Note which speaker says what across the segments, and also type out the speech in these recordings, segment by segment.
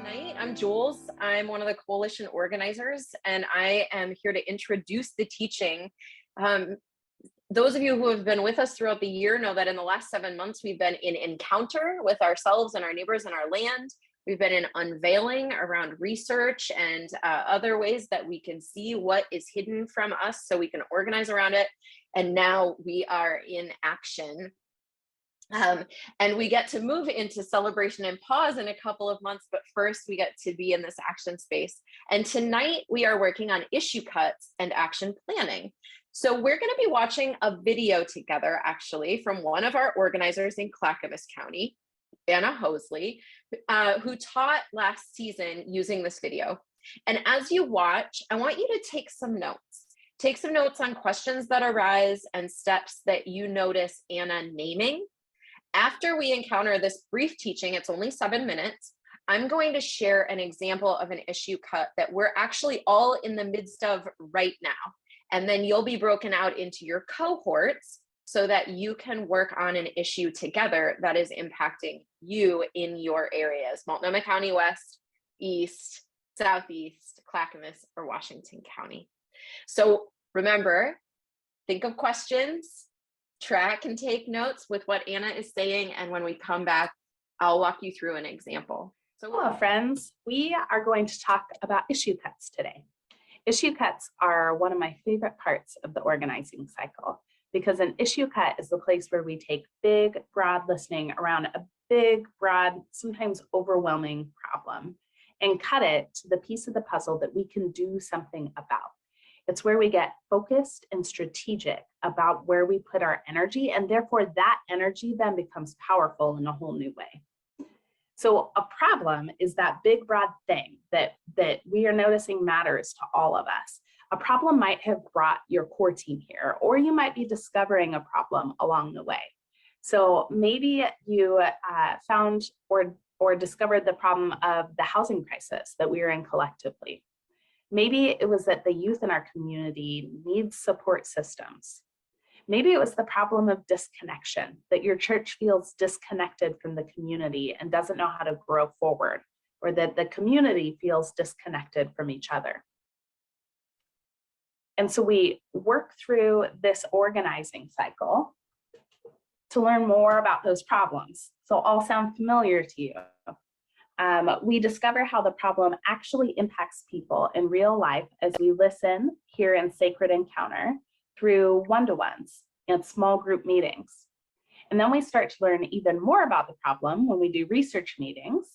Speaker 1: Hi, I'm Jules. I'm one of the coalition organizers, and I am here to introduce the teaching. Those of you who have been with us throughout the year know that in the last 7 months, we've been in encounter with ourselves and our neighbors and our land. We've been in unveiling around research and other ways that we can see what is hidden from us so we can organize around it. And now we are in action. And we get to move into celebration and pause in a couple of months, but first we get to be in this action space. And tonight we are working on issue cuts and action planning. So we're going to be watching a video together, actually, from one of our organizers in Clackamas County, Anna Hosley, who taught last season using this video. And as you watch, I want you to take some notes. Take some notes on questions that arise and steps that you notice Anna naming. After we encounter this brief teaching, it's only 7 minutes, I'm going to share an example of an issue cut that we're actually all in the midst of right now. And then you'll be broken out into your cohorts so that you can work on an issue together that is impacting you in your areas, Multnomah County West, East, Southeast, Clackamas, or Washington County. So remember, think of questions, track and take notes with what Anna is saying, and when we come back, I'll walk you through an example.
Speaker 2: So hello friends, we are going to talk about issue cuts today. Issue cuts are one of my favorite parts of the organizing cycle because an issue cut is the place where we take big, broad listening around a big, broad, sometimes overwhelming problem and cut it to the piece of the puzzle that we can do something about. It's where we get focused and strategic about where we put our energy, and therefore that energy then becomes powerful in a whole new way. So a problem is that big, broad thing that we are noticing matters to all of us. A problem might have brought your core team here, or you might be discovering a problem along the way. So maybe you found or discovered the problem of the housing crisis that we are in collectively. Maybe it was that the youth in our community needs support systems. Maybe it was the problem of disconnection, that your church feels disconnected from the community and doesn't know how to grow forward, or that the community feels disconnected from each other. And so we work through this organizing cycle to learn more about those problems. So all sound familiar to you. We discover how the problem actually impacts people in real life as we listen here in Sacred Encounter through one-to-ones and small group meetings. And then we start to learn even more about the problem when we do research meetings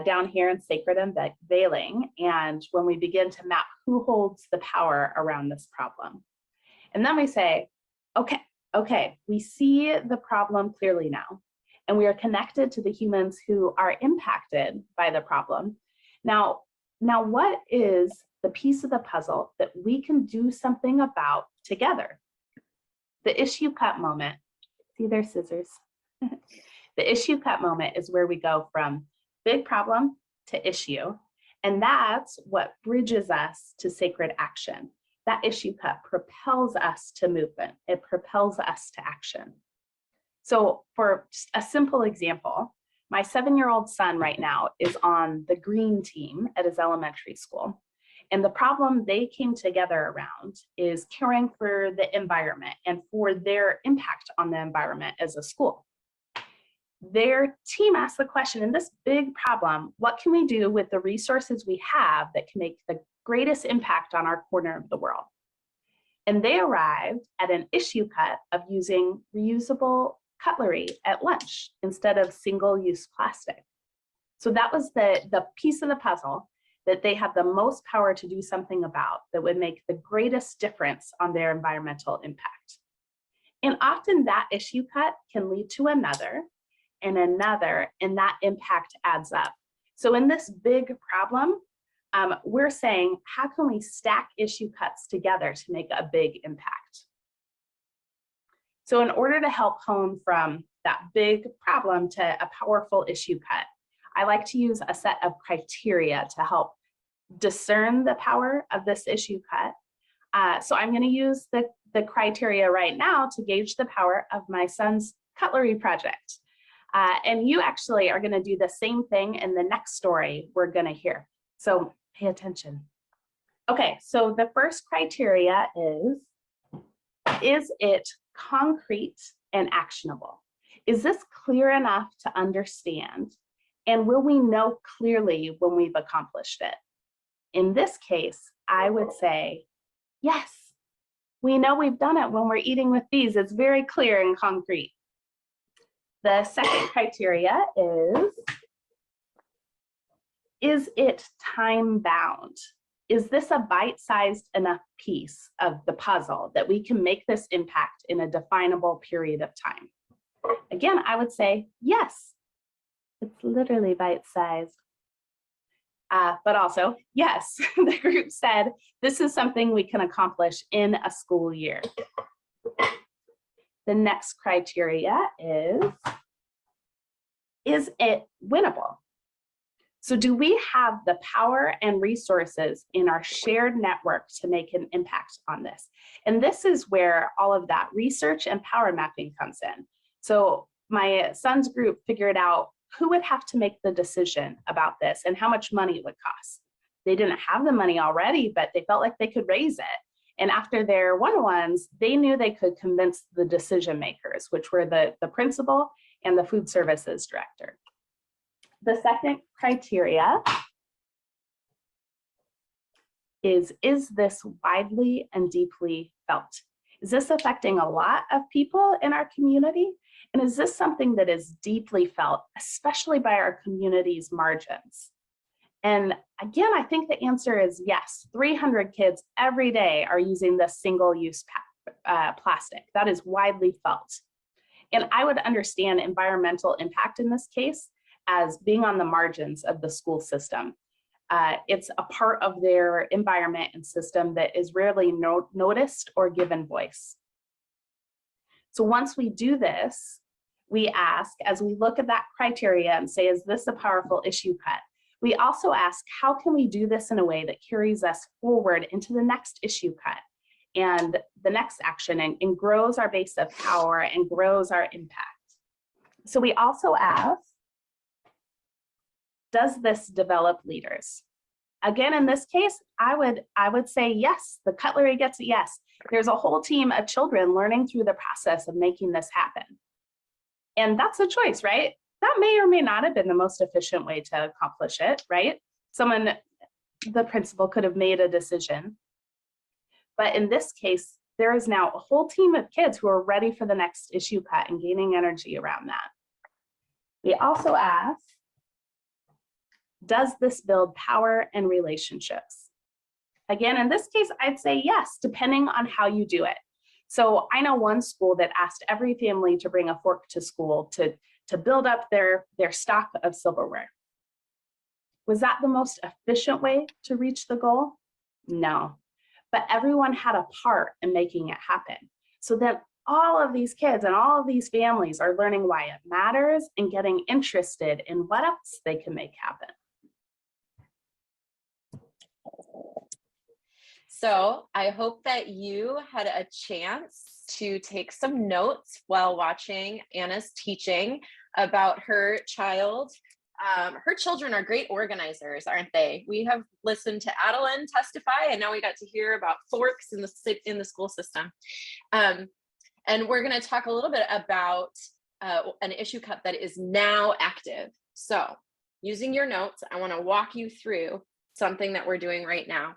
Speaker 2: down here in Sacred Unveiling, and when we begin to map who holds the power around this problem. And then we say, okay, we see the problem clearly now, and we are connected to the humans who are impacted by the problem. Now what is the piece of the puzzle that we can do something about together? The issue cut moment, see their scissors. The issue cut moment is where we go from big problem to issue, and that's what bridges us to sacred action. That issue cut propels us to movement. It propels us to action. So for a simple example, my 7-year-old son right now is on the green team at his elementary school. And the problem they came together around is caring for the environment and for their impact on the environment as a school. Their team asked the question, in this big problem, what can we do with the resources we have that can make the greatest impact on our corner of the world? And they arrived at an issue cut of using reusable cutlery at lunch instead of single-use plastic. So that was the piece of the puzzle that they had the most power to do something about that would make the greatest difference on their environmental impact. And often that issue cut can lead to another and another, and that impact adds up. So in this big problem, we're saying, how can we stack issue cuts together to make a big impact? So in order to help hone from that big problem to a powerful issue cut, I like to use a set of criteria to help discern the power of this issue cut. So I'm going to use the criteria right now to gauge the power of my son's cutlery project. And you actually are going to do the same thing in the next story we're going to hear. So pay attention. Okay, so the first criteria is it concrete and actionable? Is this clear enough to understand? And will we know clearly when we've accomplished it? In this case, I would say, yes, we know we've done it when we're eating with bees. It's very clear and concrete. The second criteria is it time bound? Is this a bite-sized enough piece of the puzzle that we can make this impact in a definable period of time? Again, I would say, yes, it's literally bite-sized. But also, yes, the group said, this is something we can accomplish in a school year. The next criteria is it winnable? So do we have the power and resources in our shared network to make an impact on this? And this is where all of that research and power mapping comes in. So my son's group figured out who would have to make the decision about this and how much money it would cost. They didn't have the money already, but they felt like they could raise it. And after their one-on-ones, they knew they could convince the decision makers, which were the principal and the food services director. The second criteria is this widely and deeply felt? Is this affecting a lot of people in our community? And is this something that is deeply felt, especially by our community's margins? And again, I think the answer is yes. 300 kids every day are using this single-use plastic. That is widely felt. And I would understand environmental impact in this case as being on the margins of the school system. It's a part of their environment and system that is rarely noticed or given voice. So once we do this, we ask, as we look at that criteria and say, is this a powerful issue cut? We also ask, how can we do this in a way that carries us forward into the next issue cut and the next action and grows our base of power and grows our impact? So we also ask, does this develop leaders? Again, in this case, I would say yes, the cutlery gets a yes. There's a whole team of children learning through the process of making this happen. And that's a choice, right? That may or may not have been the most efficient way to accomplish it, right? The principal could have made a decision. But in this case, there is now a whole team of kids who are ready for the next issue cut and gaining energy around that. We also ask, does this build power and relationships? Again, in this case, I'd say yes, depending on how you do it. So I know one school that asked every family to bring a fork to school to build up their stock of silverware. Was that the most efficient way to reach the goal? No, but everyone had a part in making it happen. So then all of these kids and all of these families are learning why it matters and getting interested in what else they can make happen.
Speaker 1: So I hope that you had a chance to take some notes while watching Anna's teaching about her child. Her children are great organizers, aren't they? We have listened to Adeline testify, and now we got to hear about forks in the school system. And we're going to talk a little bit about an issue cut that is now active. So using your notes, I want to walk you through something that we're doing right now.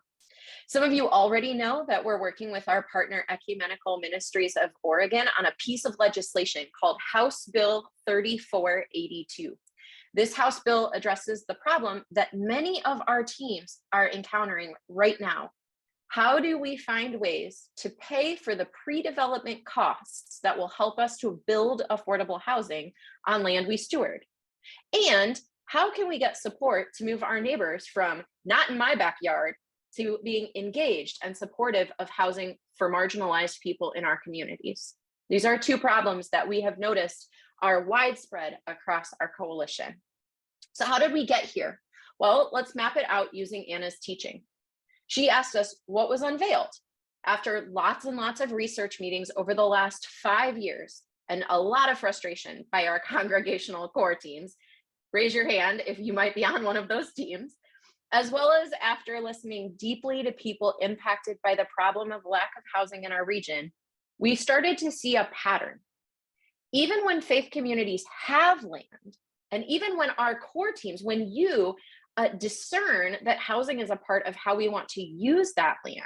Speaker 1: Some of you already know that we're working with our partner Ecumenical Ministries of Oregon on a piece of legislation called House Bill 3482. This House bill addresses the problem that many of our teams are encountering right now. How do we find ways to pay for the pre-development costs that will help us to build affordable housing on land we steward? And how can we get support to move our neighbors from not in my backyard to being engaged and supportive of housing for marginalized people in our communities? These are two problems that we have noticed are widespread across our coalition. So how did we get here? Well, let's map it out using Anna's teaching. She asked us what was unveiled after lots and lots of research meetings over the last 5 years. and a lot of frustration by our congregational core teams. Raise your hand if you might be on one of those teams. As well as after listening deeply to people impacted by the problem of lack of housing in our region, we started to see a pattern. Even when faith communities have land, and even when our core teams, when you discern that housing is a part of how we want to use that land,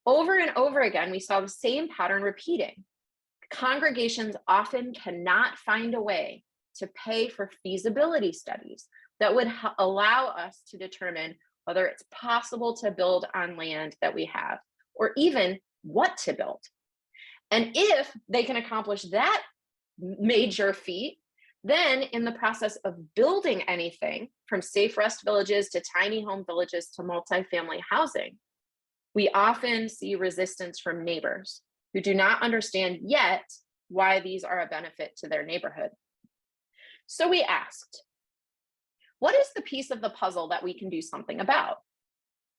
Speaker 1: over and over again, we saw the same pattern repeating. Congregations often cannot find a way to pay for feasibility studies that would allow us to determine whether it's possible to build on land that we have, or even what to build. And if they can accomplish that major feat, then in the process of building anything from safe rest villages to tiny home villages to multifamily housing, we often see resistance from neighbors who do not understand yet why these are a benefit to their neighborhood. So we asked, what is the piece of the puzzle that we can do something about?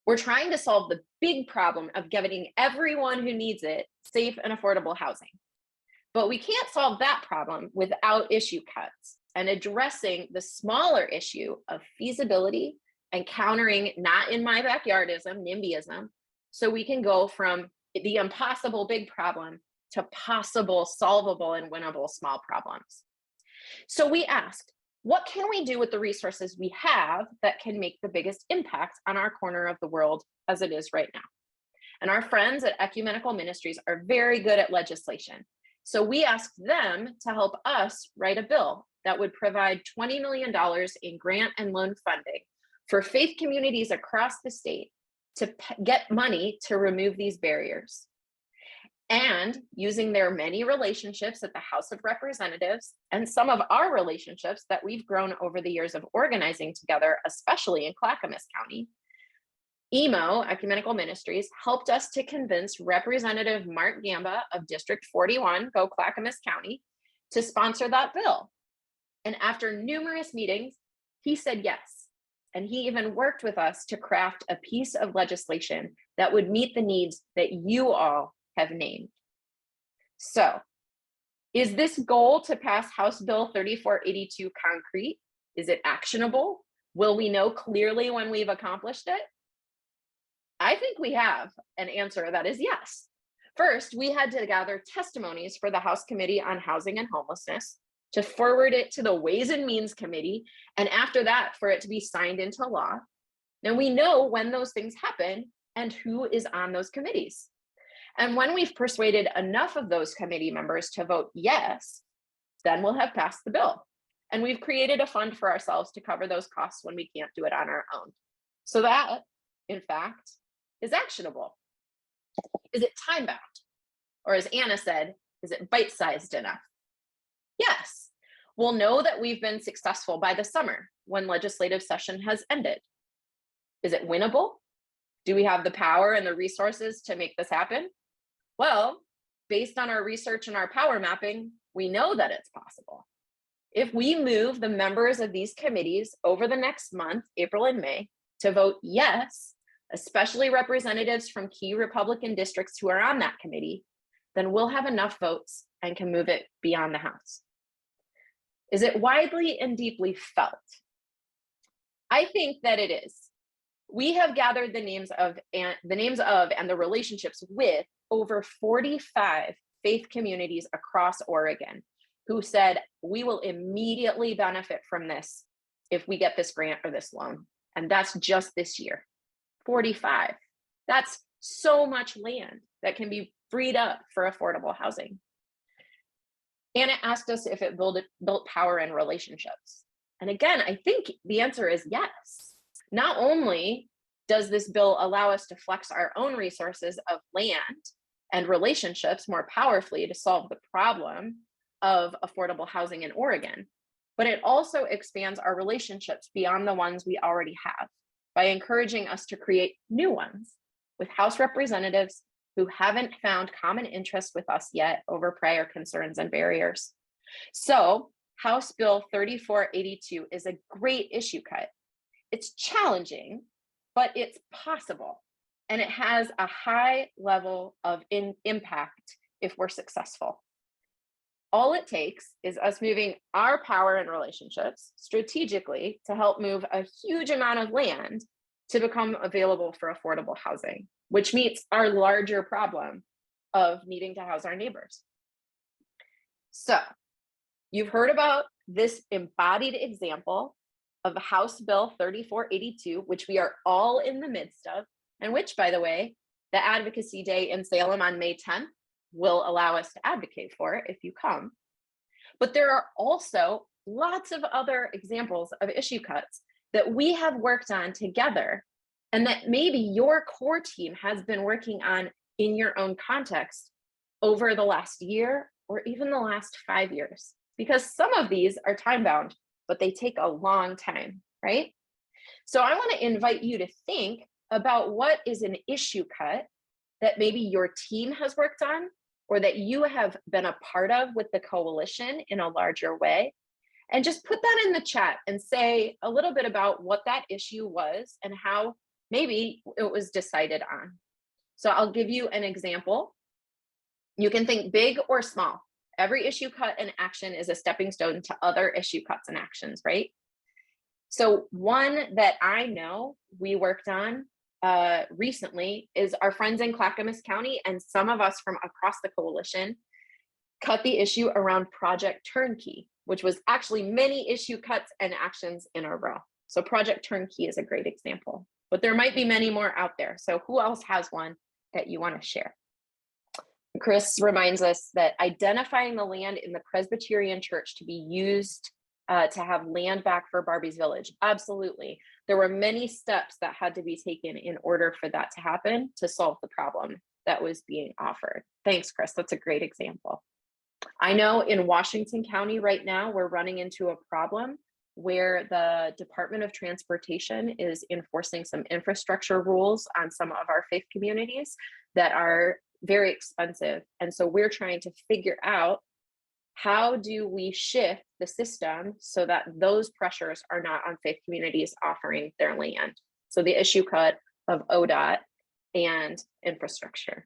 Speaker 1: We're trying to solve the big problem of getting everyone who needs it safe and affordable housing. But we can't solve that problem without issue cuts and addressing the smaller issue of feasibility and countering not in my backyardism, NIMBYism, so we can go from the impossible big problem to possible solvable and winnable small problems. So we asked, what can we do with the resources we have that can make the biggest impact on our corner of the world as it is right now? And our friends at Ecumenical Ministries are very good at legislation. So we asked them to help us write a bill that would provide $20 million in grant and loan funding for faith communities across the state to get money to remove these barriers. And using their many relationships at the House of Representatives and some of our relationships that we've grown over the years of organizing together, especially in Clackamas County, EMO, Ecumenical Ministries, helped us to convince Representative Mark Gamba of District 41, go Clackamas County, to sponsor that bill. And after numerous meetings, he said yes. And he even worked with us to craft a piece of legislation that would meet the needs that you all have named. So, is this goal to pass House Bill 3482 concrete? Is it actionable? Will we know clearly when we've accomplished it? I think we have an answer that is yes. First, we had to gather testimonies for the House Committee on Housing and Homelessness, to forward it to the Ways and Means Committee, and after that, for it to be signed into law. Now we know when those things happen and who is on those committees. And when we've persuaded enough of those committee members to vote yes, then we'll have passed the bill. And we've created a fund for ourselves to cover those costs when we can't do it on our own. So that, in fact, is actionable. Is it time-bound? Or as Anna said, is it bite-sized enough? Yes, we'll know that we've been successful by the summer when legislative session has ended. Is it winnable? Do we have the power and the resources to make this happen? Well, based on our research and our power mapping, we know that it's possible. If we move the members of these committees over the next month, April and May, to vote yes, especially representatives from key Republican districts who are on that committee, then we'll have enough votes and can move it beyond the House. Is it widely and deeply felt? I think that it is. We have gathered the names of and the relationships with over 45 faith communities across Oregon who said, we will immediately benefit from this if we get this grant or this loan. And that's just this year, 45. That's so much land that can be freed up for affordable housing. And it asked us if it built power and relationships. And again, I think the answer is yes. Not only does this bill allow us to flex our own resources of land and relationships more powerfully to solve the problem of affordable housing in Oregon, but it also expands our relationships beyond the ones we already have by encouraging us to create new ones with House representatives who haven't found common interest with us yet over prior concerns and barriers. So House Bill 3482 is a great issue cut. It's challenging, but it's possible. And it has a high level of impact if we're successful. All it takes is us moving our power and relationships strategically to help move a huge amount of land to become available for affordable housing, which meets our larger problem of needing to house our neighbors. So you've heard about this embodied example of House Bill 3482, which we are all in the midst of, and which, by the way, the Advocacy Day in Salem on May 10th will allow us to advocate for if you come. But there are also lots of other examples of issue cuts that we have worked on together and that maybe your core team has been working on in your own context over the last year or even the last 5 years, because some of these are time bound, but they take a long time, right? So I want to invite you to think about what is an issue cut that maybe your team has worked on or that you have been a part of with the coalition in a larger way. And just put that in the chat and say a little bit about what that issue was and how maybe it was decided on. So I'll give you an example. You can think big or small. Every issue cut and action is a stepping stone to other issue cuts and actions, right? So one that I know we worked on recently is our friends in Clackamas County and some of us from across the coalition cut the issue around Project Turnkey, which was actually many issue cuts and actions in a row. So Project Turnkey is a great example, but there might be many more out there. So who else has one that you want to share? Chris reminds us that identifying the land in the Presbyterian Church to be used to have land back for Barbie's Village. Absolutely. There were many steps that had to be taken in order for that to happen to solve the problem that was being offered. Thanks, Chris. That's a great example. I know in Washington County right now, we're running into a problem where the Department of Transportation is enforcing some infrastructure rules on some of our faith communities that are very expensive. And so we're trying to figure out how do we shift the system so that those pressures are not on faith communities offering their land. So the issue cut of ODOT and infrastructure.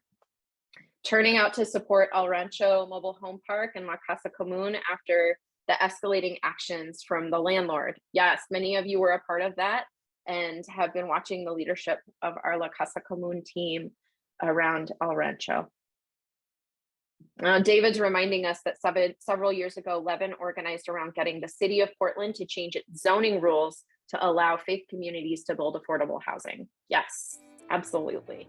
Speaker 1: Turning out to support El Rancho Mobile Home Park and La Casa Común after the escalating actions from the landlord. Yes, many of you were a part of that and have been watching the leadership of our La Casa Común team around El Rancho. David's reminding us that several years ago, Levin organized around getting the city of Portland to change its zoning rules to allow faith communities to build affordable housing. Yes, absolutely.